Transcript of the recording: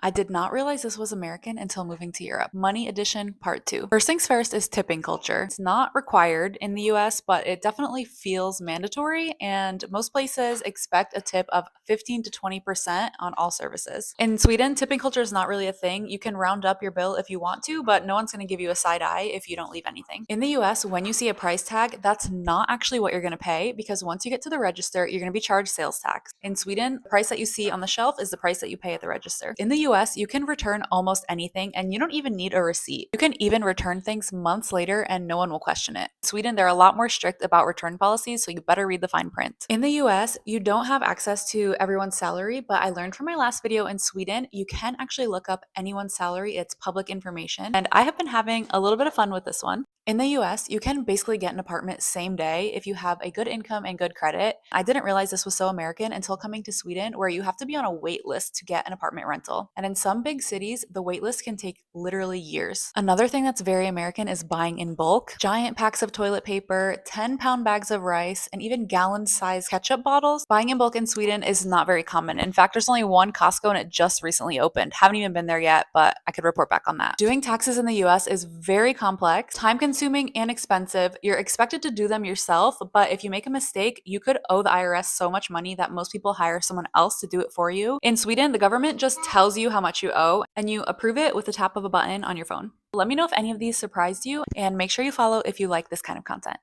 I did not realize this was American until moving to Europe. Money Edition Part 2. First things first is tipping culture. It's not required in the US, but it definitely feels mandatory, and most places expect a tip of 15 to 20% on all services. In Sweden, tipping culture is not really a thing. You can round up your bill if you want to, but no one's going to give you a side eye if you don't leave anything. In the US, when you see a price tag, that's not actually what you're going to pay because once you get to the register, you're going to be charged sales tax. In Sweden, the price that you see on the shelf is the price that you pay at the register. In the US, you can return almost anything and you don't even need a receipt. You can even return things months later and no one will question it. In Sweden, they're a lot more strict about return policies, so you better read the fine print. In the US, you don't have access to everyone's salary, but I learned from my last video in Sweden, you can actually look up anyone's salary. It's public information, and I have been having a little bit of fun with this one. In the US, you can basically get an apartment same day if you have a good income and good credit. I didn't realize this was so American until coming to Sweden, where you have to be on a wait list to get an apartment rental. And in some big cities, the wait list can take literally years. Another thing that's very American is buying in bulk. Giant packs of toilet paper, 10-pound bags of rice, and even gallon-sized ketchup bottles. Buying in bulk in Sweden is not very common. In fact, there's only one Costco and it just recently opened. Haven't even been there yet, but I could report back on that. Doing taxes in the US is very complex, time-consuming, and expensive. You're expected to do them yourself, but if you make a mistake, you could owe the IRS so much money that most people hire someone else to do it for you. In Sweden, the government just tells you how much you owe and you approve it with the tap of a button on your phone. Let me know if any of these surprised you, and make sure you follow if you like this kind of content.